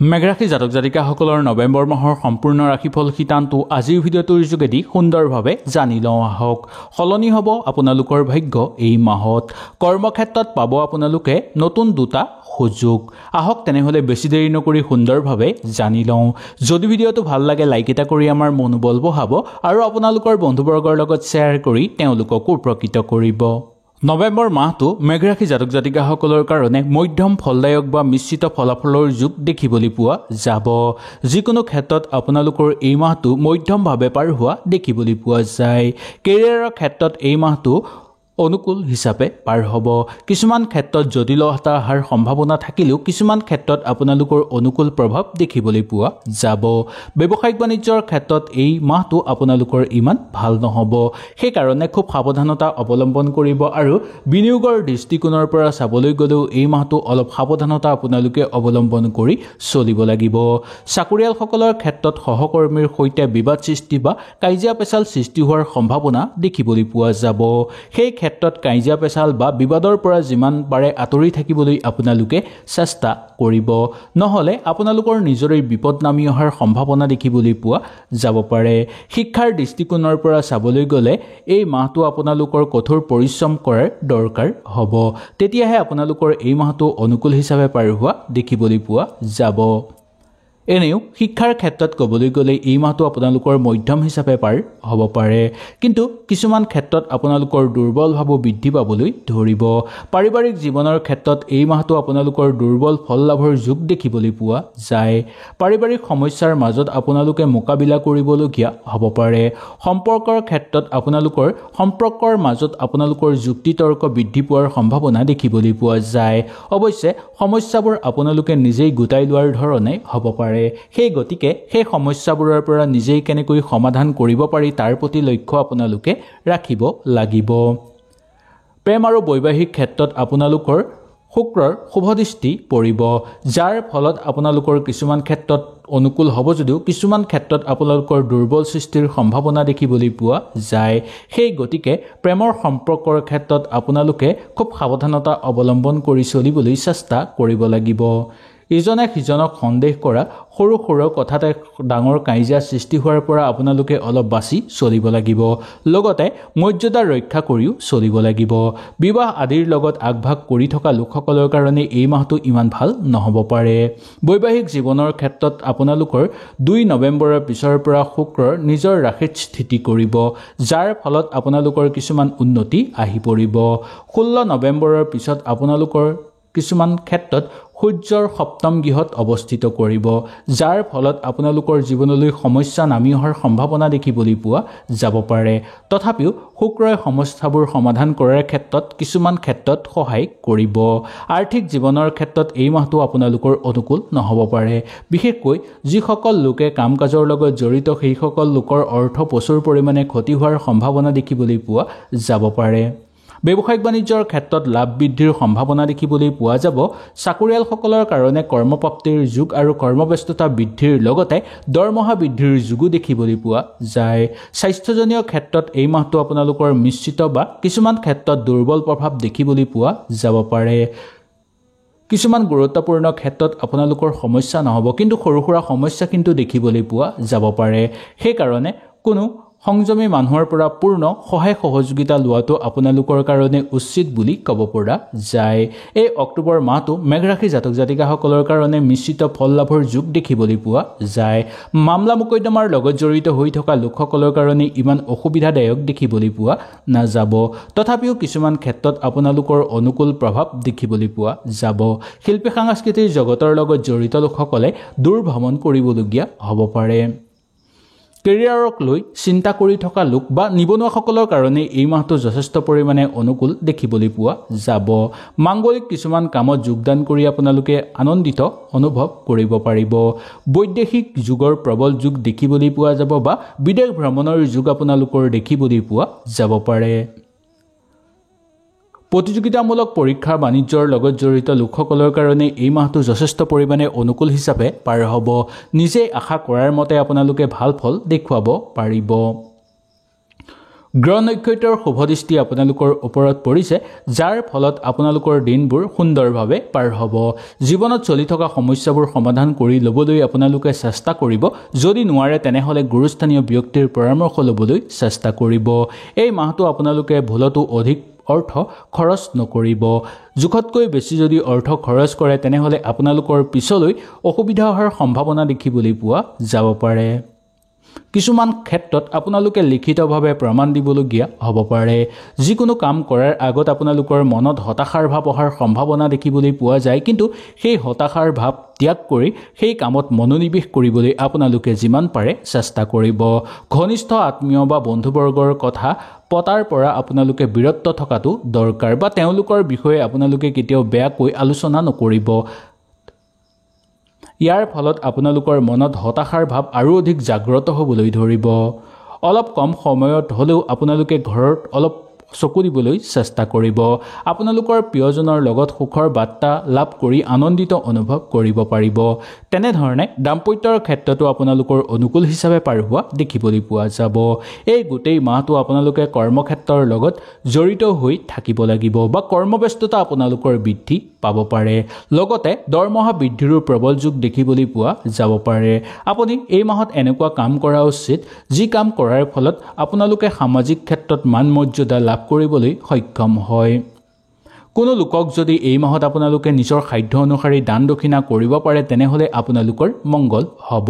মেঘৰাশি জাতক জাতিকাসকলৰ নৱেম্বৰ মাহৰ সম্পূৰ্ণ ৰাশিফল শিতানটো আজিৰ ভিডিঅ'টোৰ যোগেদি সুন্দৰভাৱে জানি লওঁ আহক। সলনি হ'ব আপোনালোকৰ ভাগ্য এই মাহত। কৰ্মক্ষেত্ৰত পাব আপোনালোকে নতুন দুটা সুযোগ। আহক তেনেহ'লে বেছি দেৰি নকৰি সুন্দৰভাৱে জানি লওঁ। যদি ভিডিঅ'টো ভাল লাগে লাইক এটা কৰি আমাৰ মনোবল বঢ়াব আৰু আপোনালোকৰ বন্ধুবৰ্গৰ লগত শ্বেয়াৰ কৰি তেওঁলোককো উপকৃত কৰিব। নৱেম্বৰ মাহটো মেঘৰাশি জাতক জাতিকাসকলৰ কাৰণে মধ্যম ফলদায়ক বা মিশ্ৰিত ফলাফলৰ যুগ দেখিবলৈ পোৱা যাব। যিকোনো ক্ষেত্ৰত আপোনালোকৰ এই মাহটো মধ্যমভাৱে পাৰ হোৱা দেখিবলৈ পোৱা যায়। কেৰিয়াৰৰ ক্ষেত্ৰত এই মাহটো অনুকূল হিচাপে পাৰ হ'ব। কিছুমান ক্ষেত্ৰত জটিলতা অহাৰ সম্ভাৱনা থাকিলেও কিছুমান ক্ষেত্ৰত আপোনালোকৰ অনুকূল প্ৰভাৱ দেখিবলৈ পোৱা যাব। ব্যৱসায়িক বাণিজ্যৰ ক্ষেত্ৰত এই মাহটো আপোনালোকৰ ইমান ভাল নহ'ব। সেইকাৰণে খুব সাৱধানতা অৱলম্বন কৰিব আৰু বিনিয়োগৰ দৃষ্টিকোণৰ পৰা চাবলৈ গ'লেও এই মাহটো অলপ সাৱধানতা আপোনালোকে অৱলম্বন কৰি চলিব লাগিব। চাকৰিয়ালসকলৰ ক্ষেত্ৰত সহকৰ্মীৰ সৈতে বিবাদ সৃষ্টি বা কাজিয়া পেচাল সৃষ্টি হোৱাৰ সম্ভাৱনা দেখিবলৈ পোৱা যাব। সেই ক্ষেত্ৰত কাজিয়া পেচাল বা বিবাদৰ পৰা যিমান পাৰে আঁতৰি থাকিবলৈ আপোনালোকে চেষ্টা কৰিব। নহ'লে আপোনালোকৰ নিজৰে বিপদ নামি অহাৰ সম্ভাৱনা দেখিবলৈ পোৱা যাব পাৰে। শিক্ষাৰ দৃষ্টিকোণৰ পৰা চাবলৈ গ'লে এই মাহটো আপোনালোকৰ কঠোৰ পৰিশ্ৰম কৰাৰ দৰকাৰ হ'ব। তেতিয়াহে আপোনালোকৰ এই মাহটো অনুকূল হিচাপে পাৰ হোৱা দেখিবলৈ পোৱা যাব। এনেও শিক্ষাৰ ক্ষেত্ৰত ক'বলৈ গ'লে এই মাহটো আপোনালোকৰ মধ্যম হিচাপে পাৰ হ'ব পাৰে, কিন্তু কিছুমান ক্ষেত্ৰত আপোনালোকৰ দুৰ্বল ভাৱো বৃদ্ধি পাবলৈ ধৰিব। পাৰিবাৰিক জীৱনৰ ক্ষেত্ৰত এই মাহটো আপোনালোকৰ দুৰ্বল ফল লাভৰ যুগ দেখিবলৈ পোৱা যায়। পাৰিবাৰিক সমস্যাৰ মাজত আপোনালোকে মোকাবিলা কৰিবলগীয়া হ'ব পাৰে। সম্পৰ্কৰ ক্ষেত্ৰত সম্পৰ্কৰ মাজত আপোনালোকৰ যুক্তি তৰ্ক বৃদ্ধি পোৱাৰ সম্ভাৱনা দেখিবলৈ পোৱা যায়। অৱশ্যে সমস্যাবোৰ আপোনালোকে নিজেই গোটাই লোৱাৰ ধৰণে হ'ব পাৰে। সেই গতিকে সেই সমস্যাবোৰৰ পৰা নিজেই কেনেকৈ সমাধান কৰিব পাৰি তাৰ প্ৰতি লক্ষ্য আপোনালোকে ৰাখিব লাগিব। প্ৰেম আৰু বৈবাহিক ক্ষেত্ৰত আপোনালোকৰ শুক্ৰৰ শুভদৃষ্টি পৰিব, যাৰ ফলত আপোনালোকৰ কিছুমান ক্ষেত্ৰত অনুকূল হ'ব যদিও কিছুমান ক্ষেত্ৰত আপোনালোকৰ দুৰ্বল সৃষ্টিৰ সম্ভাৱনা দেখিবলৈ পোৱা যায়। সেই গতিকে প্ৰেমৰ সম্পৰ্কৰ ক্ষেত্ৰত আপোনালোকে খুব সাৱধানতা অৱলম্বন কৰি চলিবলৈ চেষ্টা কৰিব লাগিব। ইজনে সিজনক সন্দেহ কৰা, সৰু সৰু কথাতে ডাঙৰ কাজিয়া সৃষ্টি হোৱাৰ পৰা আপোনালোকে অলপ বাছি চলিব লাগিব। লগতে মৰ্যাদা ৰক্ষা কৰিও চলিব লাগিব। বিবাহ আদিৰ লগত আগভাগ কৰি থকা লোকসকলৰ কাৰণে এই মাহটো ইমান ভাল নহ'ব পাৰে। বৈবাহিক জীৱনৰ ক্ষেত্ৰত আপোনালোকৰ 2 নৱেম্বৰৰ পিছৰ পৰা শুক্ৰৰ নিজৰ ৰাশিত স্থিতি কৰিব, যাৰ ফলত আপোনালোকৰ কিছুমান উন্নতি আহি পৰিব। 16 নৱেম্বৰৰ পিছত আপোনালোকৰ কিছুমান ক্ষেত্ৰত সূৰ্যৰ সপ্তম গৃহত অৱস্থিত কৰিব, যাৰ ফলত আপোনালোকৰ জীৱনলৈ সমস্যা নামি অহাৰ সম্ভাৱনা দেখিবলৈ পোৱা যাব পাৰে। তথাপিও শুক্ৰই সমস্যাবোৰ সমাধান কৰাৰ ক্ষেত্ৰত কিছুমান ক্ষেত্ৰত সহায় কৰিব। আৰ্থিক জীৱনৰ ক্ষেত্ৰত এই মাহটো আপোনালোকৰ অনুকূল নহ'ব পাৰে। বিশেষকৈ যিসকল লোকে কাম কাজৰ লগত জড়িত সেইসকল লোকৰ অৰ্থ প্ৰচুৰ পৰিমাণে ক্ষতি হোৱাৰ সম্ভাৱনা দেখিবলৈ পোৱা যাব পাৰে। ব্যৱসায়িক বাণিজ্যৰ ক্ষেত্ৰত লাভ বৃদ্ধিৰ সম্ভাৱনা দেখিবলৈ পোৱা যাব। চাকৰিয়ালসকলৰ কাৰণে কৰ্মপ্ৰাপ্তিৰ যুগ আৰু কৰ্মব্যস্ততা বৃদ্ধিৰ লগতে দৰমহা বৃদ্ধিৰ যুগো দেখিবলৈ পোৱা যায়। স্বাস্থ্যজনীয় ক্ষেত্ৰত এই মাহটো আপোনালোকৰ মিশ্ৰিত বা কিছুমান ক্ষেত্ৰত দুৰ্বল প্ৰভাৱ দেখিবলৈ পোৱা যাব পাৰে। কিছুমান গুৰুত্বপূৰ্ণ ক্ষেত্ৰত আপোনালোকৰ সমস্যা নহ'ব, কিন্তু সৰু সুৰা সমস্যা কিন্তু দেখিবলৈ পোৱা যাব পাৰে। সেইকাৰণে কোনো সংযমী মানুহৰ পৰা পূৰ্ণ সহায় সহযোগিতা লোৱাটো আপোনালোকৰ কাৰণে উচিত বুলি ক'ব পৰা যায়। এই অক্টোবৰ মাহটো মেঘৰাশি জাতক জাতিকাসকলৰ কাৰণে মিশ্ৰিত ফল লাভৰ যুগ দেখিবলৈ পোৱা যায়। মামলা মোকদ্দমাৰ লগত জড়িত হৈ থকা লোকসকলৰ কাৰণে ইমান অসুবিধাদায়ক দেখিবলৈ পোৱা নাযাব। তথাপিও কিছুমান ক্ষেত্ৰত আপোনালোকৰ অনুকূল প্ৰভাৱ দেখিবলৈ পোৱা যাব। শিল্পী সাংস্কৃতিক জগতৰ লগত জড়িত লোকসকলে দূৰ ভ্ৰমণ কৰিবলগীয়া হ'ব পাৰে। কেৰিয়াৰক লৈ চিন্তা কৰি থকা লোক বা নিবনুৱাসকলৰ কাৰণে এই মাহটো যথেষ্ট পৰিমাণে অনুকূল দেখিবলৈ পোৱা যাব। মাংগলিক কিছুমান কামত যোগদান কৰি আপোনালোকে আনন্দিত অনুভৱ কৰিব পাৰিব। বৈদেশিক যুগৰ প্ৰবল যুগ দেখিবলৈ পোৱা যাব বা বিদেশ ভ্ৰমণৰ যুগ আপোনালোকৰ দেখিবলৈ পোৱা যাব পাৰে। প্ৰতিযোগিতামূলক পৰীক্ষা বাণিজ্যৰ লগত জড়িত লোকসকলৰ কাৰণে এই মাহটো যথেষ্ট পৰিমাণে অনুকূল হিচাপে পাৰ হ'ব। নিজে আশা কৰাৰ মতে আপোনালোকে ভাল ফল দেখুৱাব পাৰিব। গ্ৰহ নক্ষত্ৰৰ শুভদৃষ্টি আপোনালোকৰ ওপৰত পৰিছে, যাৰ ফলত আপোনালোকৰ দিনবোৰ সুন্দৰভাৱে পাৰ হ'ব। জীৱনত চলি থকা সমস্যাবোৰ সমাধান কৰি ল'বলৈ আপোনালোকে চেষ্টা কৰিব। যদি নোৱাৰে তেনেহ'লে গুৰুস্থানীয় ব্যক্তিৰ পৰামৰ্শ ল'বলৈ চেষ্টা কৰিব। এই মাহটো আপোনালোকে ভুলতো অধিক অৰ্থ খৰচ নকৰিব। জোখতকৈ বেছি যদি অৰ্থ খৰচ কৰে তেনেহ'লে আপোনালোকৰ পিছলৈ অসুবিধা হোৱাৰ সম্ভাৱনা দেখিবলৈ পোৱা যাব পাৰে। কিছুমান ক্ষেত্ৰত আপোনালোকে লিখিতভাৱে প্ৰমাণ দিবলগীয়া হ'ব পাৰে। যিকোনো কাম কৰাৰ আগত আপোনালোকৰ মনত হতাশাৰ ভাৱ অহাৰ সম্ভাৱনা দেখিবলৈ পোৱা যায়, কিন্তু সেই হতাশাৰ ভাৱ ত্যাগ কৰি সেই কামত মনোনিৱেশ কৰিবলৈ আপোনালোকে যিমান পাৰে চেষ্টা কৰিব। ঘনিষ্ঠ আত্মীয় বা বন্ধুবৰ্গৰ কথা পতাৰ পৰা আপোনালোকে বিৰত থকাটো দৰকাৰ, বা তেওঁলোকৰ বিষয়ে আপোনালোকে কেতিয়াও বেয়াকৈ আলোচনা নকৰিব। ইয়াৰ ফলত আপোনালোকৰ মনত হতাশাৰ ভাৱ আৰু অধিক জাগ্ৰত হ'বলৈ ধৰিব। অলপ কম সময়ত হ'লেও আপোনালোকে ঘৰত অলপ চকু দিবলৈ চেষ্টা কৰিব। আপোনালোকৰ প্ৰিয়জনৰ লগত সুখৰ বাৰ্তা লাভ কৰি আনন্দিত অনুভৱ কৰিব পাৰিব। তেনেধৰণে দাম্পত্যৰ ক্ষেত্ৰতো আপোনালোকৰ অনুকূল হিচাপে পাৰ হোৱা দেখিবলৈ পোৱা যাব। এই গোটেই মাহটো আপোনালোকে কৰ্মক্ষেত্ৰৰ লগত জড়িত হৈ থাকিব লাগিব, বা কৰ্মব্যস্ততা আপোনালোকৰ বৃদ্ধি পাব পাৰে। লগতে দৰমহা বৃদ্ধিৰো প্ৰবল যোগ দেখিবলৈ পোৱা যাব পাৰে। আপুনি এই মাহত এনেকুৱা কাম কৰা উচিত যি কাম কৰাৰ ফলত আপোনালোকে সামাজিক ক্ষেত্ৰত মান মৰ্যাদা লাভ কৰিবলৈ সক্ষম হয়। কোনো লোকক যদি এই মাহত আপোনালোকে নিজৰ সাধ্য অনুসৰি দান দক্ষিণা কৰিব পাৰে তেনেহ'লে আপোনালোকৰ মংগল হ'ব।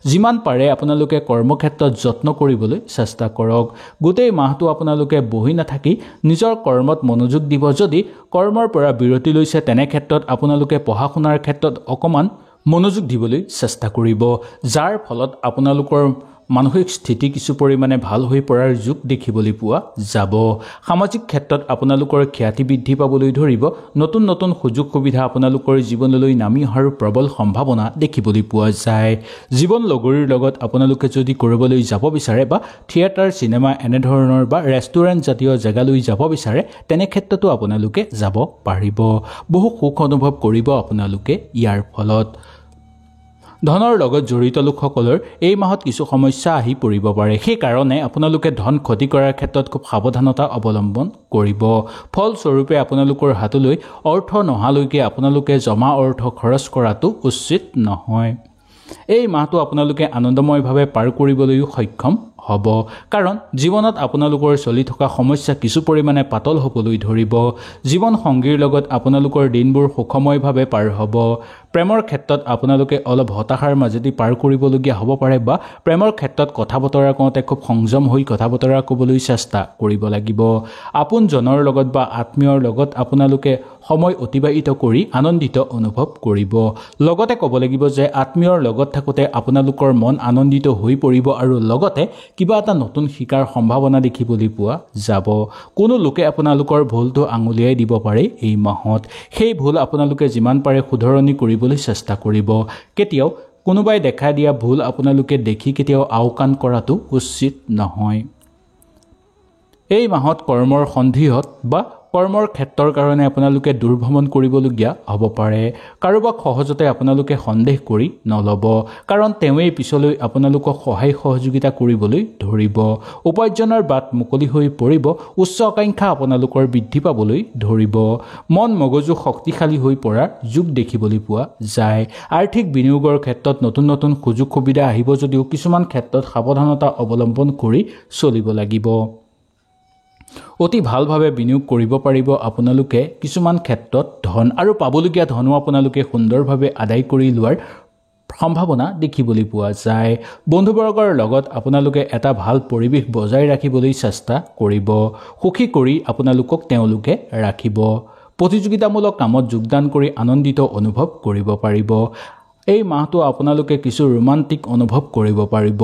যিমান পাৰে আপোনালোকে কৰ্মক্ষেত্ৰত যত্ন কৰিবলৈ চেষ্টা কৰক। গোটেই মাহটো আপোনালোকে বহি নাথাকি নিজৰ কৰ্মত মনোযোগ দিব। যদি কৰ্মৰ পৰা বিৰতি লৈছে তেনে ক্ষেত্ৰত আপোনালোকে পঢ়া শুনাৰ ক্ষেত্ৰত অকণমান মনোযোগ দিবলৈ চেষ্টা কৰিব, যাৰ ফলত আপোনালোকৰ মানসিক স্থিতি কিছু পৰিমাণে ভাল হৈ পৰাৰ যোগ দেখিবলৈ পোৱা যাব। সামাজিক ক্ষেত্ৰত আপোনালোকৰ খ্যাতি বৃদ্ধি পাবলৈ ধৰিব। নতুন নতুন সুযোগ সুবিধা আপোনালোকৰ জীৱনলৈ নামি অহাৰ প্ৰবল সম্ভাৱনা দেখিবলৈ পোৱা যায়। জীৱন লগৰীৰ লগত আপোনালোকে যদি কৰিবলৈ যাব বিচাৰে, বা থিয়েটাৰ, চিনেমা এনেধৰণৰ বা ৰেষ্টুৰেণ্ট জাতীয় জেগালৈ যাব বিচাৰে, তেনে ক্ষেত্ৰতো আপোনালোকে যাব পাৰিব। বহু সুখ অনুভৱ কৰিব আপোনালোকে ইয়াৰ ফলত। ধনৰ লগত জড়িত লোকসকলৰ এই মাহত কিছু সমস্যা আহি পৰিব পাৰে। সেইকাৰণে আপোনালোকে ধন ক্ষতি কৰাৰ ক্ষেত্ৰত খুব সাৱধানতা অৱলম্বন কৰিব। ফলস্বৰূপে আপোনালোকৰ হাতলৈ অৰ্থ নহালৈকে আপোনালোকে জমা অৰ্থ খৰচ কৰাটো উচিত নহয়। এই মাহটো আপোনালোকে আনন্দময়ভাৱে পাৰ কৰিবলৈও সক্ষম হ'ব, কাৰণ জীৱনত আপোনালোকৰ চলি থকা সমস্যা কিছু পৰিমাণে পাতল হ'বলৈ ধৰিব। জীৱন সংগীৰ লগত আপোনালোকৰ দিনবোৰ সুখময়ভাৱে পাৰ হ'ব। প্ৰেমৰ ক্ষেত্ৰত আপোনালোকে অলপ হতাশাৰ মাজেদি পাৰ কৰিবলগীয়া হ'ব পাৰে, বা প্ৰেমৰ ক্ষেত্ৰত কথা বতৰা কওঁতে খুব সংযম হৈ কথা বতৰা ক'বলৈ চেষ্টা কৰিব লাগিব। আপোনজনৰ লগত বা আত্মীয়ৰ লগত আপোনালোকে সময় অতিবাহিত কৰি আনন্দিত অনুভৱ কৰিব। লগতে ক'ব লাগিব যে আত্মীয়ৰ লগত থাকোঁতে আপোনালোকৰ মন আনন্দিত হৈ পৰিব, আৰু লগতে কিবা এটা নতুন শিকাৰ সম্ভাৱনা দেখিবলৈ পোৱা যাব। কোনো লোকে আপোনালোকৰ ভুলটো আঙুলিয়াই দিব পাৰে এই মাহত। সেই ভুল আপোনালোকে যিমান পাৰে শুধৰণি কৰিবলৈ চেষ্টা কৰিব। কেতিয়াও কোনোবাই দেখা দিয়া ভুল আপোনালোকে দেখি কেতিয়াও আওকাণ কৰাটো উচিত নহয়। এই মাহত কৰ্মৰ সন্ধিহত বা কৰ্মৰ ক্ষেত্ৰৰ কাৰণে আপোনালোকে দূৰভ্ৰমণ কৰিবলগীয়া হ'ব পাৰে। কাৰোবাক সহজতে আপোনালোকে সন্দেহ কৰি নল'ব, কাৰণ তেওঁৱেই পিছলৈ আপোনালোকক সহায় সহযোগিতা কৰিবলৈ ধৰিব। উপাৰ্জনৰ বাট মুকলি হৈ পৰিব। উচ্চ আকাংক্ষা আপোনালোকৰ বৃদ্ধি পাবলৈ ধৰিব। মন মগজু শক্তিশালী হৈ পৰাৰ যোগ দেখিবলৈ পোৱা যায়। আৰ্থিক বিনিয়োগৰ ক্ষেত্ৰত নতুন নতুন সুযোগ সুবিধা আহিব যদিও কিছুমান ক্ষেত্ৰত সাৱধানতা অৱলম্বন কৰি চলিব লাগিব। অতি ভালভাৱে বিনিয়োগ কৰিব পাৰিব আপোনালোকে কিছুমান ক্ষেত্ৰত ধন, আৰু পাবলগীয়া ধনো আপোনালোকে সুন্দৰভাৱে আদায় কৰি লোৱাৰ সম্ভাৱনা দেখিবলৈ পোৱা যায়। বন্ধুবৰ্গৰ লগত আপোনালোকে এটা ভাল পৰিৱেশ বজাই ৰাখিবলৈ চেষ্টা কৰিব। সুখী কৰি আপোনালোকক তেওঁলোকে ৰাখিব। প্ৰতিযোগিতামূলক কামত যোগদান কৰি আনন্দিত অনুভৱ কৰিব পাৰিব। এই মাহটো আপোনালোকে কিছু ৰোমান্টিক অনুভৱ কৰিব পাৰিব।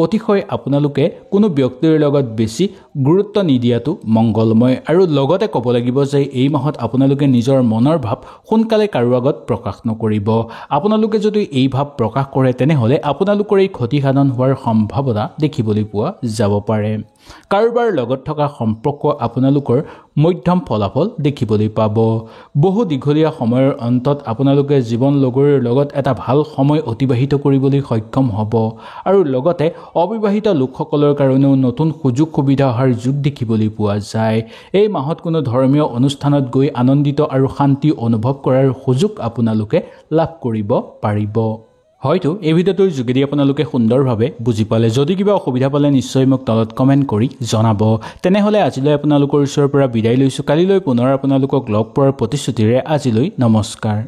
অতিশয় আপোনালোকে কোনো ব্যক্তিৰ লগত বেছি গুৰুত্ব নিদিয়াটো মংগলময়, আৰু লগতে ক'ব লাগিব যে এই মাহত আপোনালোকে নিজৰ মনৰ ভাৱ সোনকালে কাৰো আগত প্ৰকাশ নকৰিব। আপোনালোকে যদি এই ভাৱ প্ৰকাশ কৰে তেনেহ'লে আপোনালোকৰ এই ক্ষতিসাধন হোৱাৰ সম্ভাৱনা দেখিবলৈ পোৱা যাব পাৰে। কাৰোবাৰ লগত থকা সম্পৰ্ক আপোনালোকৰ মধ্যম ফলাফল দেখিবলৈ পাব। বহু দীঘলীয়া সময়ৰ অন্তত আপোনালোকে জীৱন লগৰীৰ লগত এটা ভাল সময় অতিবাহিত কৰিবলৈ সক্ষম হ'ব আৰু লগতে অবিবাহিত লোকসকলৰ কাৰণেও নতুন সুযোগ সুবিধা অহাৰ যোগ দেখিবলৈ পোৱা যায়। এই মাহত কোনো ধৰ্মীয় অনুষ্ঠানত গৈ আনন্দিত আৰু শান্তি অনুভৱ কৰাৰ সুযোগ আপোনালোকে লাভ কৰিব পাৰিব। হয়তো এই ভিডিঅ'টোৰ যোগেদি আপোনালোকে সুন্দৰভাৱে বুজি পালে। যদি কিবা অসুবিধা পালে নিশ্চয় মোক তলত কমেণ্ট কৰি জনাব। তেনেহ'লে আজিলৈ আপোনালোকৰ ওচৰৰ পৰা বিদায় লৈছোঁ। কালিলৈ পুনৰ আপোনালোকক লগ পোৱাৰ প্ৰতিশ্ৰুতিৰে আজিলৈ নমস্কাৰ।